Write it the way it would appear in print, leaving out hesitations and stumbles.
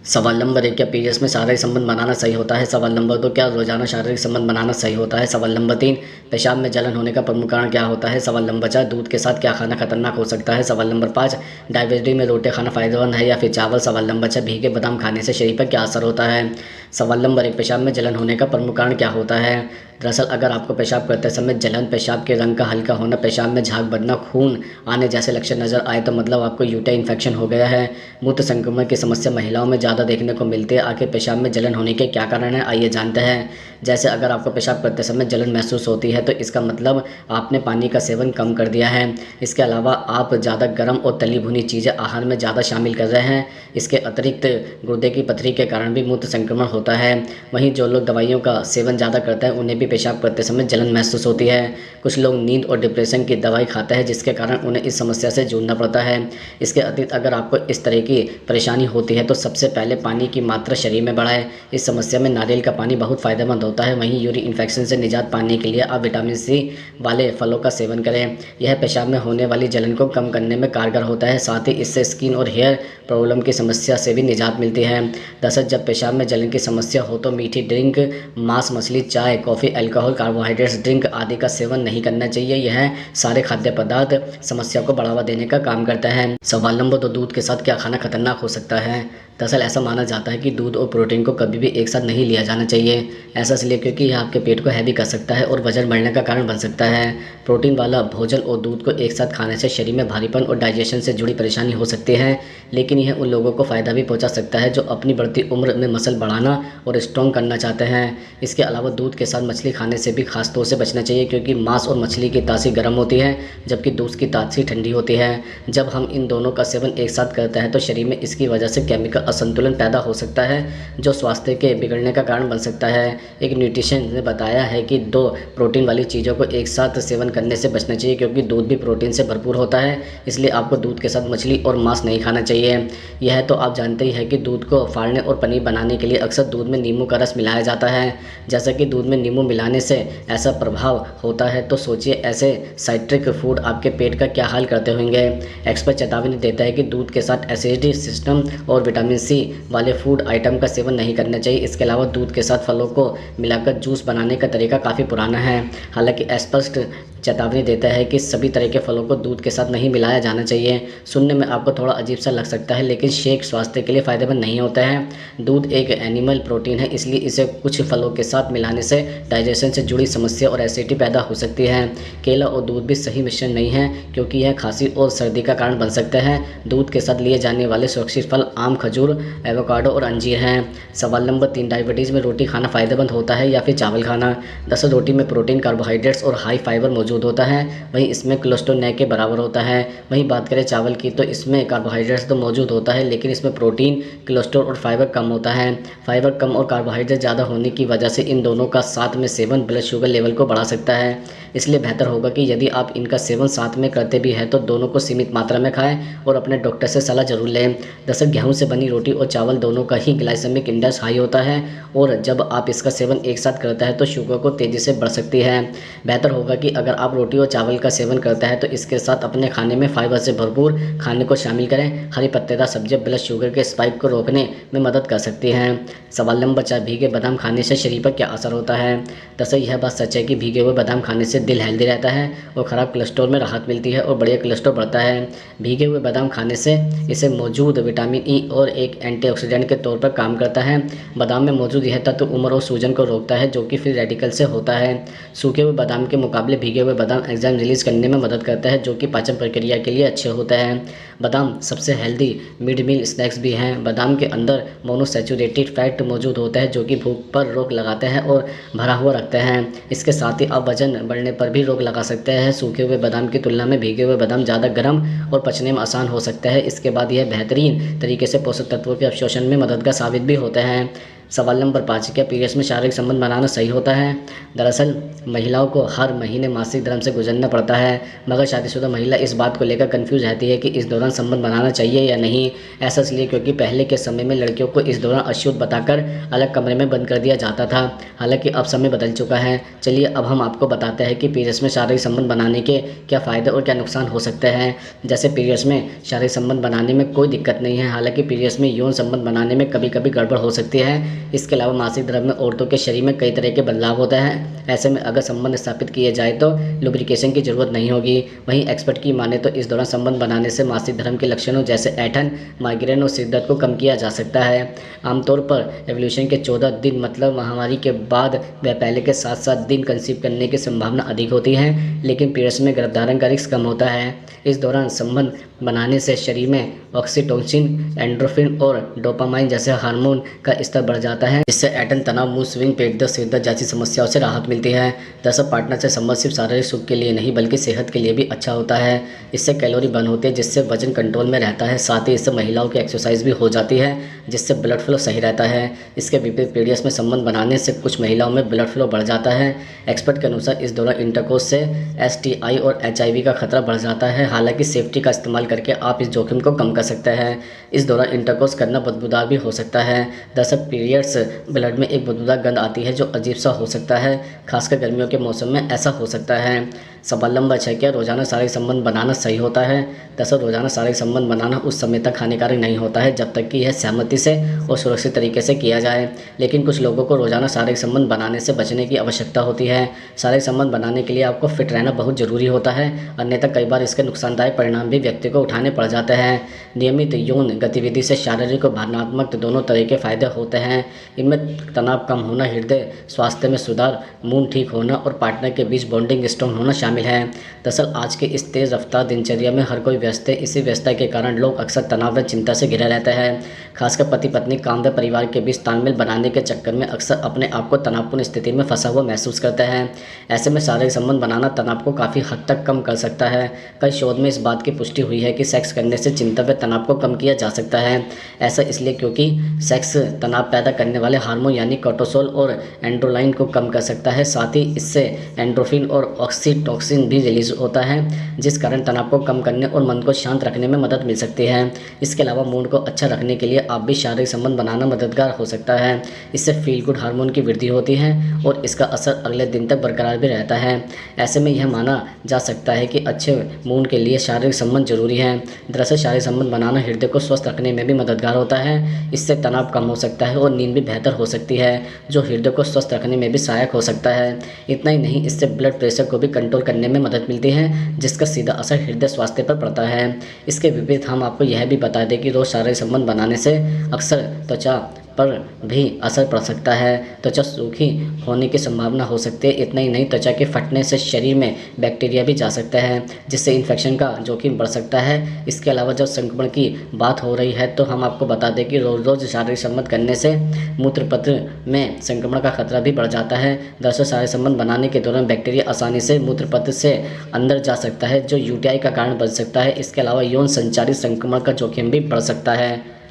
सवाल नंबर 1, क्या पीरियड्स में शारीरिक संबंध बनाना सही होता है? सवाल नंबर 2, क्या रोजाना शारीरिक संबंध बनाना सही होता है? सवाल नंबर 3, पेशाब में जलन होने का प्रमुख कारण क्या होता है? सवाल नंबर 4, दूध के साथ क्या खाना खतरनाक हो सकता है? सवाल नंबर 5, डायबिटीज में रोटी खाना फायदेमंद है या फिर चावल? सवाल नंबर 6, भीगे बादाम खाने से शरीर पर क्या असर होता है? सवाल नंबर 1, पेशाब में जलन होने का प्रमुख कारण क्या होता है? दरअसल अगर आपको पेशाब करते समय जलन, पेशाब के रंग का हल्का होना, पेशाब में झाग बनना, खून आने जैसे लक्षण नजर आए तो मतलब आपको यूरिन इन्फेक्शन हो गया है। मूत्र संक्रमण की समस्या महिलाओं में ज़्यादा देखने को मिलती है। आखिर पेशाब में जलन होने के क्या कारण है, आइए जानते हैं। जैसे अगर आपको पेशाब करते समय जलन महसूस होती है तो इसका मतलब आपने पानी का सेवन कम कर दिया है। इसके अलावा आप ज़्यादा गर्म और तली भुनी चीज़ें आहार में ज़्यादा शामिल कर रहे हैं। इसके अतिरिक्त गुर्दे की पथरी के कारण भी मूत्र संक्रमण होता है। वहीं जो लोग दवाइयों का सेवन ज़्यादा करते हैं उन्हें भी पेशाब करते समय जलन महसूस होती है। कुछ लोग नींद और डिप्रेशन की दवाई खाते हैं जिसके कारण उन्हें इस समस्या से जूझना पड़ता है। इसके अतिरिक्त अगर आपको इस तरह की परेशानी होती है तो सबसे पहले पानी की मात्रा शरीर में बढ़ाएं। इस समस्या में नारियल का पानी बहुत फ़ायदेमंद होता है। वहीं यूरिन इन्फेक्शन से निजात पाने के लिए आप विटामिन सी वाले फलों का सेवन करें। यह पेशाब में होने वाली जलन को कम करने में कारगर होता है। साथ ही इससे स्किन और हेयर प्रॉब्लम की समस्या से भी निजात मिलती है। दरअसल जब पेशाब में जलन की समस्या हो तो मीठी ड्रिंक, मांस मछली, चाय, कॉफ़ी, अल्कोहल, कार्बोहाइड्रेट्स ड्रिंक आदि का सेवन नहीं करना चाहिए। यह सारे खाद्य पदार्थ समस्या को बढ़ावा देने का काम करता है। सवाल नंबर 2, दूध के साथ क्या खाना खतरनाक हो सकता है? दरअसल ऐसा माना जाता है कि दूध और प्रोटीन को कभी भी एक साथ नहीं लिया जाना चाहिए। ऐसा इसलिए क्योंकि यह आपके पेट को हैवी कर सकता है और वजन बढ़ने का कारण बन सकता है। प्रोटीन वाला भोजन और दूध को एक साथ खाने से शरीर में भारीपन और डाइजेशन से जुड़ी परेशानी हो सकती है, लेकिन यह उन लोगों को फ़ायदा भी पहुंचा सकता है जो अपनी बढ़ती उम्र में मसल बढ़ाना और स्ट्रॉन्ग करना चाहते हैं। इसके अलावा दूध के साथ मछली खाने से भी खास तौर से बचना चाहिए क्योंकि मांस और मछली की तासीर गर्म होती है जबकि दूध की तासीर ठंडी होती है। जब हम इन दोनों का सेवन एक साथ करते हैं तो शरीर में इसकी वजह से केमिकल असंतुलन पैदा हो सकता है जो स्वास्थ्य के बिगड़ने का कारण बन सकता है। एक न्यूट्रिशन ने बताया है कि 2 प्रोटीन वाली चीज़ों को एक साथ सेवन करने से बचना चाहिए क्योंकि दूध भी प्रोटीन से भरपूर होता है, इसलिए आपको दूध के साथ मछली और मांस नहीं खाना चाहिए। यह तो आप जानते ही हैं कि दूध को फाड़ने और पनीर बनाने के लिए अक्सर दूध में नींबू का रस मिलाया जाता है। जैसा कि दूध में नींबू मिलाने से ऐसा प्रभाव होता है तो सोचिए ऐसे साइट्रिक फूड आपके पेट का क्या हाल करते होंगे। एक्सपर्ट चेतावनी देता है कि दूध के साथ एसिडिटी सिस्टम और विटामिन सी वाले फूड आइटम का सेवन नहीं करना चाहिए। इसके अलावा दूध के साथ फलों को मिलाकर जूस बनाने का तरीका काफ़ी पुराना है। हालांकि स्पष्ट चेतावनी देता है कि सभी तरह के फलों को दूध के साथ नहीं मिलाया जाना चाहिए। सुनने में आपको थोड़ा अजीब सा लग सकता है लेकिन शेक स्वास्थ्य के लिए फ़ायदेमंद नहीं होता है। दूध एक एनिमल प्रोटीन है इसलिए इसे कुछ फलों के साथ मिलाने से डाइजेशन से जुड़ी समस्या और एसिडिटी पैदा हो सकती है। केला और दूध भी सही मिश्रण नहीं है क्योंकि यह खांसी और सर्दी का कारण बन सकता है। दूध के साथ लिए जाने वाले सुरक्षित फल आम, खजूर, एवोकाडो और अंजीर हैं। सवाल नंबर 3, डायबिटीज़ में रोटी खाना फ़ायदेमंद होता है या फिर चावल खाना? दरअसल रोटी में प्रोटीन, कार्बोहाइड्रेट्स और हाई फाइबर मौजूद होता है। वहीं इसमें कोलेस्ट्रॉल न के बराबर होता है। वहीं बात करें चावल की तो इसमें कार्बोहाइड्रेट्स तो मौजूद होता है लेकिन इसमें प्रोटीन, कोलेस्ट्रॉल और फाइबर कम होता है। फाइबर कम और कार्बोहाइड्रेट ज़्यादा होने की वजह से इन दोनों का साथ में सेवन ब्लड शुगर लेवल को बढ़ा सकता है। इसलिए बेहतर होगा कि यदि आप इनका सेवन साथ में करते भी हैं तो दोनों को सीमित मात्रा में खाएं और अपने डॉक्टर से सलाह जरूर लें। दरअसल गेहूं से बनी रोटी और चावल दोनों का ही ग्लाइसेमिक इंडेक्स हाई होता है और जब आप इसका सेवन एक साथ करते हैं तो शुगर को तेज़ी से बढ़ सकती है। बेहतर होगा कि अगर आप रोटी और चावल का सेवन करते हैं तो इसके साथ अपने खाने में फाइबर से भरपूर खाने को शामिल करें। हरी पत्तेदार सब्जियां ब्लड शुगर के स्पाइक को रोकने में मदद कर सकती हैं। सवाल नंबर 4, भीगे बादाम खाने से शरीर पर क्या असर होता है? दरअसल यह बात सच है कि भीगे हुए बादाम खाने से दिल हेल्दी रहता है और ख़राब कोलेस्ट्रॉल में राहत मिलती है और बढ़िया कोलेस्ट्रॉल बढ़ता है। भीगे हुए बादाम खाने से इसे मौजूद विटामिन ई और एक एंटीऑक्सीडेंट के तौर पर काम करता है। बादाम में मौजूद यह तत्व उम्र और सूजन को रोकता है जो कि फ्री रेडिकल से होता है। सूखे हुए बादाम के मुकाबले भीगे हुए बादाम एंजाइम रिलीज करने में मदद करता है जो कि पाचन प्रक्रिया के लिए अच्छे होता है। बादाम सबसे हेल्दी मिड मील स्नैक्स भी हैं। बादाम के अंदर मोनोसैचुरेटेड फैट मौजूद होता है जो कि भूख पर रोक लगाते हैं और भरा हुआ रखते हैं। इसके साथ ही आप वजन बढ़ने पर भी रोक लगा सकते हैं। सूखे हुए बादाम की तुलना में भीगे हुए बादाम ज़्यादा गर्म और पचने में आसान हो सकता है। इसके बाद यह बेहतरीन तरीके से पोषक तत्वों के अवशोषण में मददगार साबित भी होते हैं। सवाल नंबर 5, क्या पीरियड्स में शारीरिक संबंध बनाना सही होता है? दरअसल महिलाओं को हर महीने मासिक धर्म से गुजरना पड़ता है, मगर शादीशुदा महिला इस बात को लेकर कंफ्यूज रहती है कि इस दौरान संबंध बनाना चाहिए या नहीं। ऐसा इसलिए क्योंकि पहले के समय में लड़कियों को इस दौरान अशुद्ध बताकर अलग कमरे में बंद कर दिया जाता था। हालांकि अब समय बदल चुका है। चलिए अब हम आपको बताते हैं कि पीरियड्स में शारीरिक संबंध बनाने के क्या फ़ायदे और क्या नुकसान हो सकते हैं। जैसे पीरियड्स में शारीरिक संबंध बनाने में कोई दिक्कत नहीं है, हालांकि पीरियड्स में यौन संबंध बनाने में कभी कभी गड़बड़ हो सकती है। इसके अलावा मासिक धर्म में औरतों के शरीर में कई तरह के बदलाव होते हैं। ऐसे में अगर संबंध स्थापित किए जाए तो लुब्रिकेशन की जरूरत नहीं होगी। वहीं एक्सपर्ट की माने तो इस दौरान संबंध बनाने से मासिक धर्म के लक्षणों जैसे ऐंठन, माइग्रेन और सिर दर्द को कम किया जा सकता है। आमतौर पर एवोल्यूशन के 14 दिन मतलब महामारी के बाद व पहले के 7-7 दिन कंसीव करने की संभावना अधिक होती है, लेकिन पीरियड्स में गर्भधारण का रिस्क कम होता है। इस दौरान संबंध बनाने से शरीर में ऑक्सीटोसिन, एंड्रोफिन और डोपामाइन जैसे हार्मोन का स्तर बढ़ जाता है, जिससे ऐंठन, तनाव, मूड स्विंग, पेट दर्द, सिर दर्द जैसी समस्याओं से राहत मिलती है। दरअसल पार्टनर से संबंध सिर्फ शारीरिक सुख के लिए नहीं बल्कि सेहत के लिए भी अच्छा होता है। इससे कैलोरी बर्न होती है, जिससे वजन कंट्रोल में रहता है। साथ ही इससे महिलाओं की एक्सरसाइज भी हो जाती है, जिससे ब्लड फ्लो सही रहता है। इसके विपरीत पीरियड्स में संबंध बनाने से कुछ महिलाओं में ब्लड फ्लो बढ़ जाता है। एक्सपर्ट के अनुसार इस दौरान इंटरकोर्स से STI और HIV का खतरा बढ़ जाता है। हालांकि सेफ्टी का इस्तेमाल करके आप इस जोखिम को कम कर सकते हैं। इस दौरान इंटरकोर्स करना बदबूदार भी हो सकता है। दरअसल पीरियड्स ब्लड में एक बदबूदार गंध आती है जो अजीब सा हो सकता है, खासकर गर्मियों के मौसम में ऐसा हो सकता है। सवाल नंबर 6, क्या रोजाना शारीरिक संबंध बनाना सही होता है? दरअसल रोजाना शारीरिक संबंध बनाना उस समय तक हानिकारक नहीं होता है जब तक कि यह सहमति से और सुरक्षित तरीके से किया जाए, लेकिन कुछ लोगों को रोजाना शारीरिक संबंध बनाने से बचने की आवश्यकता होती है। शारीरिक संबंध बनाने के लिए आपको फिट रहना बहुत जरूरी होता है, अन्यथा कई बार इसके नुकसानदायक परिणाम भी व्यक्ति को उठाने पड़ जाते हैं। नियमित यौन गतिविधि से शारीरिक और भावनात्मक दोनों तरह के फायदे होते हैं। इनमें तनाव कम होना, हृदय स्वास्थ्य में सुधार, मूड ठीक होना और पार्टनर के बीच बॉन्डिंग स्ट्रॉन्ग होना शामिल है। दरअसल आज के इस तेज रफ्तार दिनचर्या में हर कोई व्यस्त है। इसी व्यस्तता के कारण लोग अक्सर तनाव व चिंता से घिरे रहते हैं। खासकर पति पत्नी काम व परिवार के बीच तालमेल बनाने के चक्कर में अक्सर अपने आप को तनावपूर्ण स्थिति में फंसा हुआ महसूस करते हैं। ऐसे में शारीरिक संबंध बनाना तनाव को काफ़ी हद तक कम कर सकता है। कई शोध में इस बात की पुष्टि हुई है कि सेक्स करने से चिंता व तनाव को कम किया जा सकता है। ऐसा इसलिए क्योंकि सेक्स तनाव पैदा करने वाले हार्मोन यानी कोर्टिसोल और एंड्रोलाइन को कम कर सकता है। साथ ही इससे एंड्रोफिन और ऑक्सीटोसिन भी रिलीज होता है, जिस कारण तनाव को कम करने और मन को शांत रखने में मदद मिल सकती है। इसके अलावा मूड को अच्छा रखने के लिए आप भी शारीरिक संबंध बनाना मददगार हो सकता है। इससे फील गुड हार्मोन की वृद्धि होती है और इसका असर अगले दिन तक बरकरार भी रहता है। ऐसे में यह माना जा सकता है कि अच्छे मूड के लिए शारीरिक संबंध जरूरी है। दरअसल शारीरिक संबंध बनाना हृदय को स्वस्थ रखने में भी मददगार होता है। इससे तनाव कम हो सकता है और नींद भी बेहतर हो सकती है, जो हृदय को स्वस्थ रखने में भी सहायक हो सकता है। इतना ही नहीं, इससे ब्लड प्रेशर को भी कंट्रोल करने में मदद मिलती है, जिसका सीधा असर हृदय स्वास्थ्य पर पड़ता है। इसके विपरीत हम आपको यह भी बता दें कि रोज शारीरिक संबंध बनाने से अक्सर त्वचा पर भी असर पड़ सकता है। त्वचा सूखी होने की संभावना हो सकती है। इतना ही नहीं, त्वचा के फटने से शरीर में बैक्टीरिया भी जा सकता है, जिससे इन्फेक्शन का जोखिम बढ़ सकता है। इसके अलावा जब संक्रमण की बात हो रही है तो हम आपको बता दें कि रोज़ रोज़ शारीरिक संबंध करने से मूत्रपत्र में संक्रमण का खतरा भी बढ़ जाता है। दरअसल शारीरिक संबंध बनाने के दौरान बैक्टीरिया आसानी से मूत्रपत्र से अंदर जा सकता है, जो UTI का कारण बन सकता है। इसके अलावा यौन संचारित संक्रमण का जोखिम भी बढ़ सकता है।